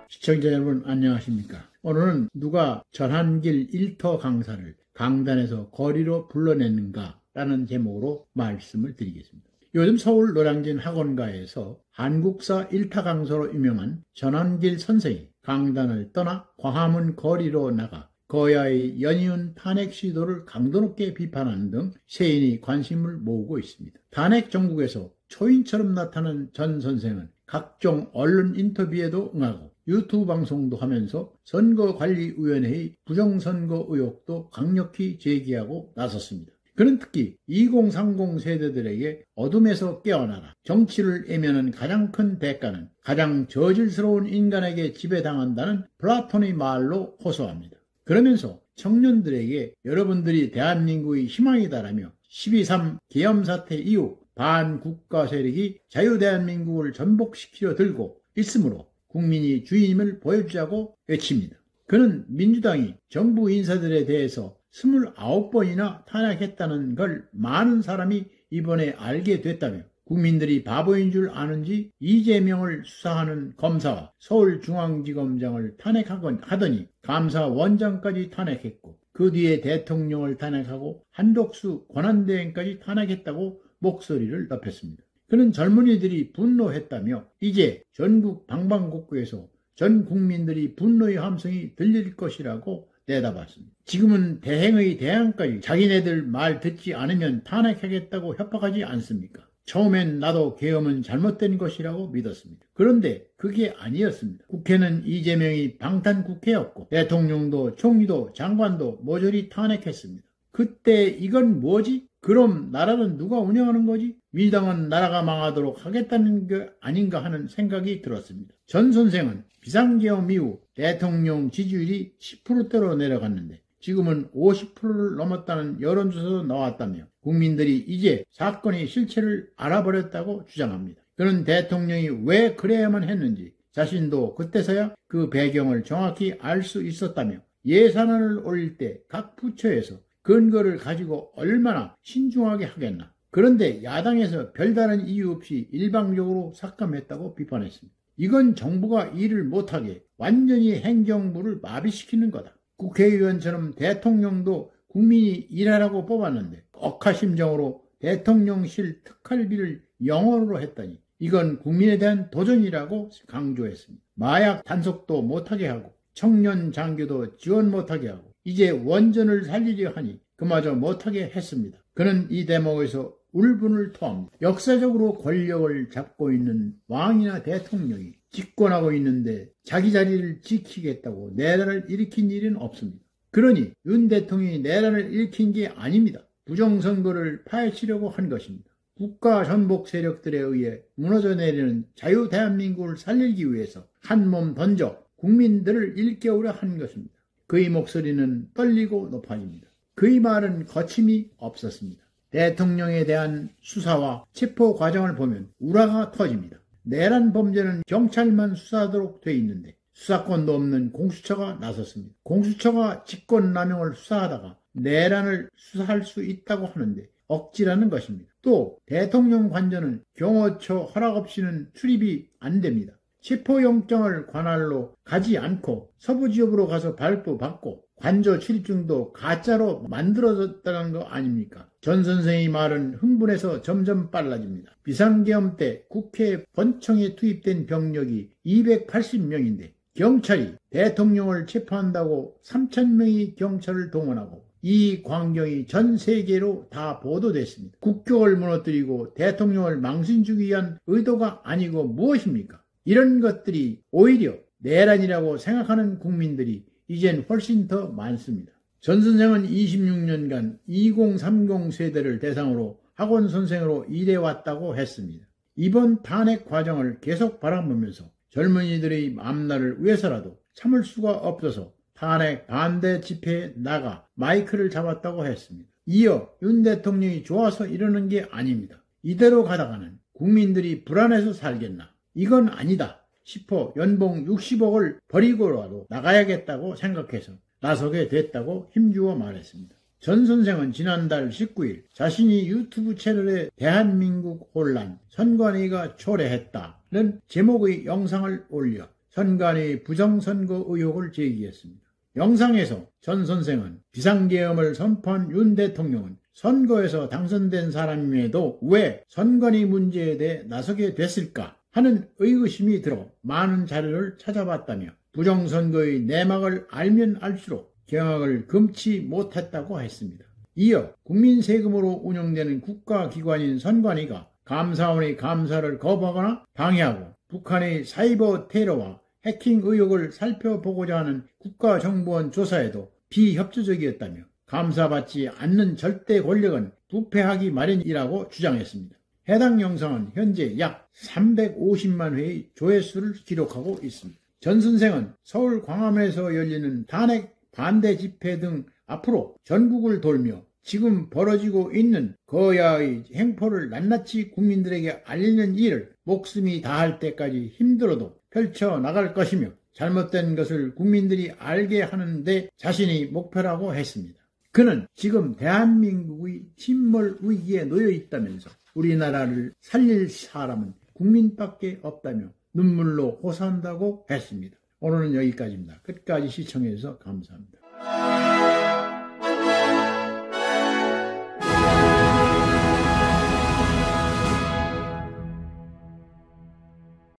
시청자 여러분 안녕하십니까? 오늘은 누가 전한길 일터 강사를 강단에서 거리로 불러냈는가 라는 제목으로 말씀을 드리겠습니다. 요즘 서울 노량진 학원가에서 한국사 일타 강사로 유명한 전한길 선생이 강단을 떠나 광화문 거리로 나가 거야의 연이은 탄핵 시도를 강도 높게 비판하는 등 세인이 관심을 모으고 있습니다. 탄핵 정국에서 초인처럼 나타난 전 선생은 각종 언론 인터뷰에도 응하고 유튜브 방송도 하면서 선거관리위원회의 부정선거 의혹도 강력히 제기하고 나섰습니다. 그는 특히 2030 세대들에게 어둠에서 깨어나라, 정치를 애면한 가장 큰 대가는 가장 저질스러운 인간에게 지배당한다는 플라톤의 말로 호소합니다. 그러면서 청년들에게 여러분들이 대한민국의 희망이다라며 12.3 계엄사태 이후 반국가 세력이 자유대한민국을 전복시키려 들고 있으므로 국민이 주인임을 보여주자고 외칩니다. 그는 민주당이 정부 인사들에 대해서 29번이나 탄핵했다는 걸 많은 사람이 이번에 알게 됐다며 국민들이 바보인 줄 아는지 이재명을 수사하는 검사와 서울중앙지검장을 탄핵하더니 감사원장까지 탄핵했고 그 뒤에 대통령을 탄핵하고 한독수 권한대행까지 탄핵했다고 목소리를 높였습니다. 그는 젊은이들이 분노했다며 이제 전국 방방곡곡에서 전 국민들이 분노의 함성이 들릴 것이라고 내다봤습니다. 지금은 대행의 대항까지 자기네들 말 듣지 않으면 탄핵하겠다고 협박하지 않습니까? 처음엔 나도 계엄은 잘못된 것이라고 믿었습니다. 그런데 그게 아니었습니다. 국회는 이재명이 방탄국회였고 대통령도 총리도 장관도 모조리 탄핵했습니다. 그때 이건 뭐지? 그럼 나라는 누가 운영하는 거지? 민주당은 나라가 망하도록 하겠다는 게 아닌가 하는 생각이 들었습니다. 전 선생은 비상계엄 이후 대통령 지지율이 10%대로 내려갔는데 지금은 50%를 넘었다는 여론조사도 나왔다며 국민들이 이제 사건의 실체를 알아버렸다고 주장합니다. 그는 대통령이 왜 그래야만 했는지 자신도 그때서야 그 배경을 정확히 알 수 있었다며 예산안을 올릴 때 각 부처에서 근거를 가지고 얼마나 신중하게 하겠나. 그런데 야당에서 별다른 이유 없이 일방적으로 삭감했다고 비판했습니다. 이건 정부가 일을 못하게 완전히 행정부를 마비시키는 거다. 국회의원처럼 대통령도 국민이 일하라고 뽑았는데 억하심정으로 대통령실 특활비를 영원으로 했다니 이건 국민에 대한 도전이라고 강조했습니다. 마약 단속도 못하게 하고 청년 장교도 지원 못하게 하고 이제 원전을 살리려 하니 그마저 못하게 했습니다. 그는 이 대목에서 울분을 토합니다. 역사적으로 권력을 잡고 있는 왕이나 대통령이 집권하고 있는데 자기 자리를 지키겠다고 내란을 일으킨 일은 없습니다. 그러니 윤 대통령이 내란을 일으킨 게 아닙니다. 부정선거를 파헤치려고 한 것입니다. 국가 전복 세력들에 의해 무너져 내리는 자유 대한민국을 살리기 위해서 한몸 던져 국민들을 일깨우려 한 것입니다. 그의 목소리는 떨리고 높아집니다. 그의 말은 거침이 없었습니다. 대통령에 대한 수사와 체포 과정을 보면 우라가 터집니다. 내란 범죄는 경찰만 수사하도록 돼 있는데 수사권도 없는 공수처가 나섰습니다. 공수처가 직권남용을 수사하다가 내란을 수사할 수 있다고 하는데 억지라는 것입니다. 또 대통령 관저는 경호처 허락 없이는 출입이 안 됩니다. 체포영장을 관할로 가지 않고 서부지역으로 가서 발부받고 관저 출입증도 가짜로 만들어졌다는 거 아닙니까? 전 선생의 말은 흥분해서 점점 빨라집니다. 비상계엄 때 국회 본청에 투입된 병력이 280명인데 경찰이 대통령을 체포한다고 3,000명의 경찰을 동원하고 이 광경이 전 세계로 다 보도됐습니다. 국격을 무너뜨리고 대통령을 망신주기 위한 의도가 아니고 무엇입니까? 이런 것들이 오히려 내란이라고 생각하는 국민들이 이젠 훨씬 더 많습니다. 전 선생은 26년간 2030 세대를 대상으로 학원 선생으로 일해왔다고 했습니다. 이번 탄핵 과정을 계속 바라보면서 젊은이들의 앞날을 위해서라도 참을 수가 없어서 탄핵 반대 집회에 나가 마이크를 잡았다고 했습니다. 이어 윤 대통령이 좋아서 이러는 게 아닙니다. 이대로 가다가는 국민들이 불안해서 살겠나. 이건 아니다 싶어 연봉 60억을 버리고라도 나가야겠다고 생각해서 나서게 됐다고 힘주어 말했습니다. 전 선생은 지난달 19일 자신이 유튜브 채널에 대한민국 혼란, 선관위가 초래했다는 제목의 영상을 올려 선관위 부정선거 의혹을 제기했습니다. 영상에서 전 선생은 비상계엄을 선포한 윤 대통령은 선거에서 당선된 사람임에도 왜 선관위 문제에 대해 나서게 됐을까 하는 의구심이 들어 많은 자료를 찾아봤다며 부정선거의 내막을 알면 알수록 경악을 금치 못했다고 했습니다. 이어 국민 세금으로 운영되는 국가기관인 선관위가 감사원의 감사를 거부하거나 방해하고 북한의 사이버 테러와 해킹 의혹을 살펴보고자 하는 국가정보원 조사에도 비협조적이었다며 감사받지 않는 절대 권력은 부패하기 마련이라고 주장했습니다. 해당 영상은 현재 약 350만 회의 조회수를 기록하고 있습니다. 전 선생은 서울 광화문에서 열리는 탄핵 반대 집회 등 앞으로 전국을 돌며 지금 벌어지고 있는 거야의 행포를 낱낱이 국민들에게 알리는 일을 목숨이 다할 때까지 힘들어도 펼쳐나갈 것이며 잘못된 것을 국민들이 알게 하는 데 자신이 목표라고 했습니다. 그는 지금 대한민국의 침몰 위기에 놓여 있다면서 우리나라를 살릴 사람은 국민밖에 없다며 눈물로 호소한다고 했습니다. 오늘은 여기까지입니다. 끝까지 시청해 주셔서 감사합니다.